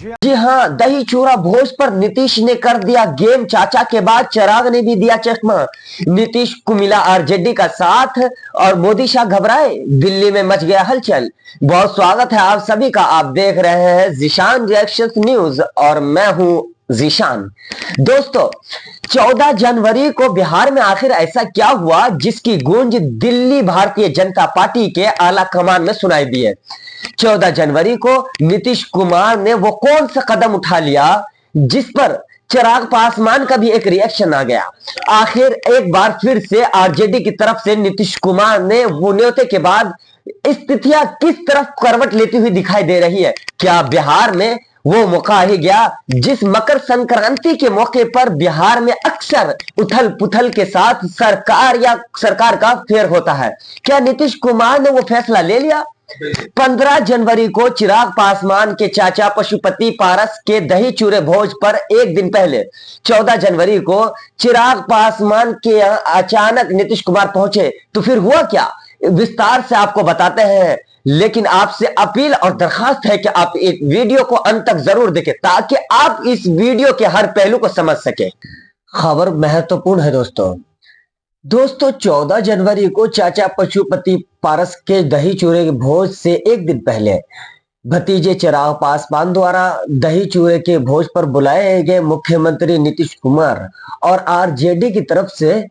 जी हाँ, दही चूरा भोज पर नीतीश ने कर दिया गेम। चाचा के बाद चिराग ने भी दिया चकमा। नीतीश को मिला आरजेडी का साथ और मोदी शाह घबराए, दिल्ली में मच गया हलचल। बहुत स्वागत है आप सभी का। आप देख रहे हैं जीशान रिएक्शंस न्यूज और मैं हूं जीशान। दोस्तों, 14 जनवरी को बिहार में आखिर ऐसा क्या हुआ जिसकी गूंज दिल्ली भारतीय जनता पार्टी के आला कमान में सुनाई दी है। 14 जनवरी को नीतीश कुमार ने वो कौन सा कदम उठा लिया जिस पर चिराग पासवान का भी एक रिएक्शन आ गया। आखिर एक बार फिर से आरजेडी की तरफ से नीतीश कुमार ने वो न्योते के बाद स्थितियां किस तरफ करवट लेती हुई दिखाई दे रही है। क्या बिहार में वो मौका आ ही गया जिस मकर संक्रांति के मौके पर बिहार में अक्सर उथल पुथल के साथ सरकार का फेर होता है। क्या नीतीश कुमार ने वो फैसला ले लिया? 15 जनवरी को चिराग पासवान के चाचा पशुपति पारस के दही चूरे भोज पर एक दिन पहले 14 जनवरी को चिराग पासवान के यहां अचानक नीतीश कुमार पहुंचे। तो फिर हुआ क्या, विस्तार से आपको बताते हैं, लेकिन आपसे अपील और दरखास्त है कि आप एक वीडियो को अंत तक जरूर देखें ताकि आप इस वीडियो के हर पहलू को समझ सके। खबर महत्वपूर्ण है दोस्तों, 14 जनवरी को चाचा पशुपति पारस के दही चूरे के भोज से एक दिन पहले भतीजे चिराग पासवान द्वारा दही चूरे के भोज पर बुलाए गए मुख्यमंत्री नीतीश कुमार और आरजेडी की तरफ से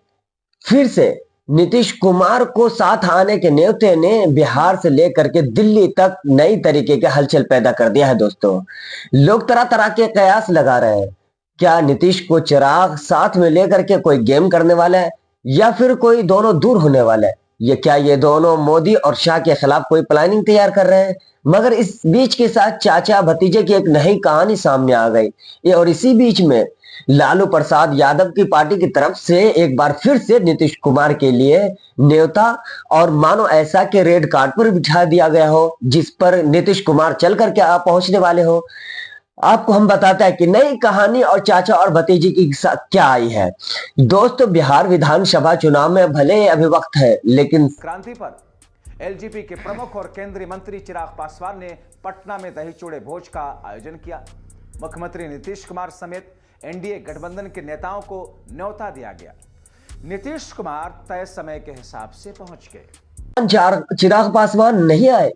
फिर से नीतीश कुमार को साथ आने के न्योते ने बिहार से लेकर के दिल्ली तक नई तरीके के हलचल पैदा कर दिया है। दोस्तों, लोग तरह तरह के कयास लगा रहे हैं। क्या नीतीश को चिराग साथ में लेकर के कोई गेम करने वाला है या फिर कोई दोनों दूर होने वाला है? ये दोनों मोदी और शाह के खिलाफ कोई प्लानिंग तैयार कर रहे हैं? मगर इस बीच के साथ चाचा भतीजे की एक नई कहानी सामने आ गई और इसी बीच में लालू प्रसाद यादव की पार्टी की तरफ से एक बार फिर से नीतीश कुमार के लिए न्योता और मानो ऐसा कि रेड कार्ड पर बिठा दिया गया हो जिस पर नीतीश कुमार चल करके आप पहुंचने वाले हो। आपको हम बताते हैं कि नई कहानी और चाचा और भतीजी की क्या आई है। दोस्तों, बिहार विधानसभा चुनाव में भले अभी वक्त है, लेकिन क्रांति पर एलजेपी के प्रमुख और केंद्रीय मंत्री चिराग पासवान ने पटना में दही चूड़े भोज का आयोजन किया। मुख्यमंत्री नीतीश कुमार समेत एनडीए गठबंधन के नेताओं को न्योता दिया गया। नीतीश कुमार तय समय के हिसाब से पहुंच गए। चिराग पासवान नहीं आए।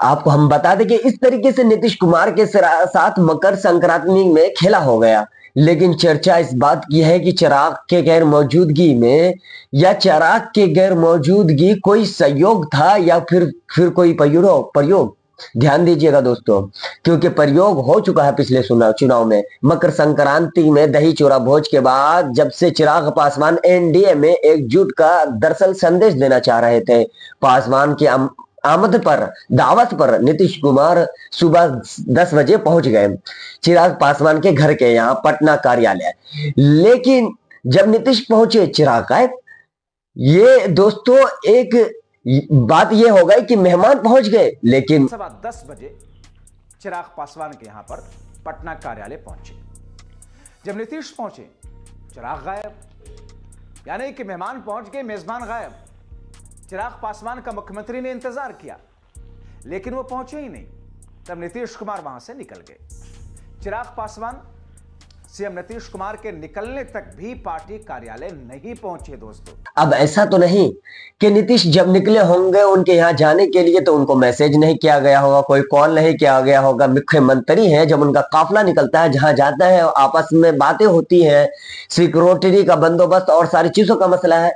आपको हम बता दें कि इस तरीके से नीतीश कुमार के साथ मकर संक्रांति में खेला हो गया, लेकिन चर्चा इस बात की है कि चिराग के गैर मौजूदगी में या चिराग के गैर मौजूदगी कोई संयोग था या फिर कोई प्रयोग। ध्यान दीजिएगा दोस्तों, क्योंकि प्रयोग हो चुका है पिछले चुनाव में। मकर संक्रांति में दही चूरा भोज के बाद जब से चिराग पासवान एनडीए में एकजुट का दरअसल संदेश देना चाह रहे थे। पासवान की आमद पर दावत पर नीतीश कुमार सुबह 10 बजे पहुंच गए चिराग पासवान के घर के यहाँ पटना कार्यालय। लेकिन जब नीतीश पहुंचे, चिराग गायब। ये दोस्तों एक बात ये हो गई कि मेहमान पहुंच गए, लेकिन सुबह 10 बजे चिराग पासवान के यहां पर पटना कार्यालय पहुंचे। जब नीतीश पहुंचे, चिराग गायब, यानी कि मेहमान पहुंच गए, मेजबान गायब। चिराग पासवान का मुख्यमंत्री ने इंतजार किया, लेकिन वो पहुंचे ही नहीं। तब नीतीश कुमार वहां से निकल गए। चिराग पासवान सीएम नीतीश कुमार के निकलने तक भी पार्टी कार्यालय नहीं पहुंचे। दोस्तों, अब ऐसा तो नहीं कि नीतीश जब निकले होंगे उनके यहाँ जाने के लिए तो उनको मैसेज नहीं किया गया होगा, कोई कॉल नहीं किया गया होगा। मुख्यमंत्री है, जब उनका काफिला निकलता है, जहां जाता है, आपस में बातें होती है, सिक्योरिटी का बंदोबस्त और सारी चीजों का मसला है।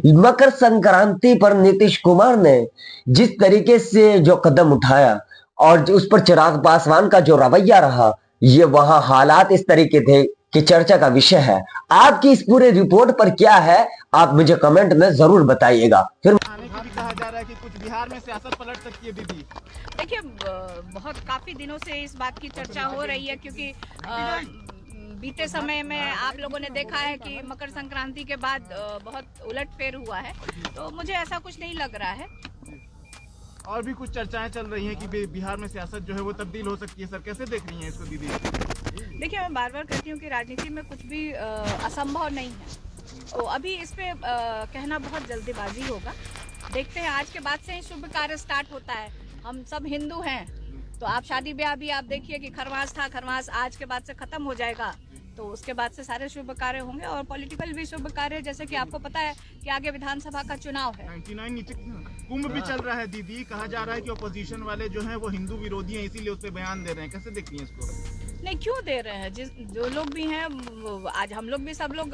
मकर संक्रांति पर नीतीश कुमार ने जिस तरीके से जो कदम उठाया और उस पर चिराग पासवान का जो रवैया रहा, ये वहां हालात इस तरीके थे कि चर्चा का विषय है। आपकी इस पूरे रिपोर्ट पर क्या है, आप मुझे कमेंट में जरूर बताइएगा। फिर आने की भी कहा जा रहा है कि कुछ बिहार में सियासत पलट सकती है। दीदी देखिए, बहुत काफी दिनों से इस बात की चर्चा हो रही है, क्योंकि बीते समय में आप लोगों ने देखा है कि मकर संक्रांति के बाद बहुत उलटफेर हुआ है, तो मुझे ऐसा कुछ नहीं लग रहा है। और भी कुछ चर्चाएं चल रही हैं कि बिहार में सियासत जो है वो तब्दील हो सकती है। सर, कैसे देख रही हैं इसको दीदी? देखिए, मैं बार बार कहती हूँ कि राजनीति में कुछ भी असंभव नहीं है, तो अभी इस पे कहना बहुत जल्दीबाजी होगा। देखते हैं, आज के बाद से ही शुभ कार्य स्टार्ट होता है। हम सब हिंदू हैं, तो आप शादी ब्याह भी आप देखिए कि खरमास था, खरमास आज के बाद से खत्म हो जाएगा, तो उसके बाद से सारे शुभ कार्य होंगे और पॉलिटिकल भी शुभ कार्य, जैसे कि आपको पता है कि आगे विधानसभा का चुनाव है। 99 नीचे कुंभ भी चल रहा है दीदी, कहा जा रहा है कि ओपोजिशन वाले जो हैं वो हिंदू विरोधी हैं, इसीलिए उस पर बयान दे रहे हैं, कैसे देखती हैं इसको? नहीं, क्यों दे रहे हैं? जो लोग भी हैं, आज हम लोग भी सब लोग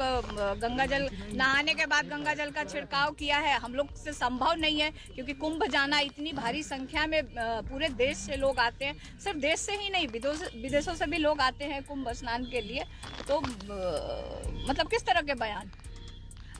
गंगा जल नहाने के बाद गंगा जल का छिड़काव किया है। हम लोग से संभव नहीं है क्योंकि कुंभ जाना, इतनी भारी संख्या में पूरे देश से लोग आते हैं, सिर्फ देश से ही नहीं विदेशों से भी लोग आते हैं कुंभ स्नान के लिए। तो मतलब किस तरह के बयान,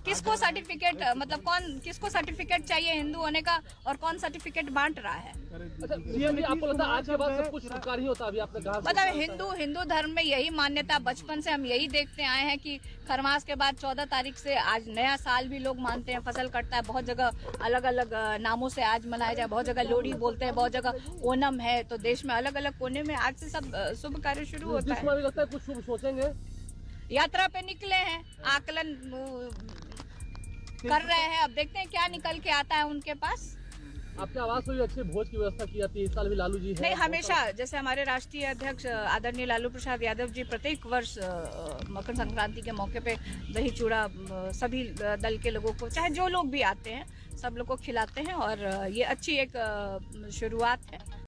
किसको सर्टिफिकेट, मतलब कौन, किसको सर्टिफिकेट चाहिए हिंदू होने का और कौन सर्टिफिकेट बांट रहा है? अच्छा, सीएम जी, आपको लगता है आज के बाद सब कुछ सरकार ही होता? अभी आपने कहा मतलब हिंदू धर्म में यही मान्यता, बचपन से हम यही देखते आए हैं कि खरमास के बाद 14 तारीख से आज नया साल भी लोग मानते हैं, फसल कटता है, बहुत जगह अलग अलग नामों से आज मनाया जाए, बहुत जगह लोहड़ी बोलते हैं, बहुत जगह ओणम है, तो देश में अलग अलग कोने में आज से सब शुभ कार्य शुरू होता है। लगता है कुछ शुभ सोचेंगे, यात्रा पे निकले हैं, आकलन कर रहे हैं, अब देखते हैं क्या निकल के आता है उनके पास। आपके आवास में भी अच्छे भोज की व्यवस्था की जाती है, इस साल भी लालू जी है? नहीं, हमेशा, जैसे हमारे राष्ट्रीय अध्यक्ष आदरणीय लालू प्रसाद यादव जी प्रत्येक वर्ष मकर संक्रांति के मौके पे दही चूड़ा सभी दल के लोगों को, चाहे जो लोग भी आते हैं, सब लोग को खिलाते हैं और ये अच्छी एक शुरुआत है।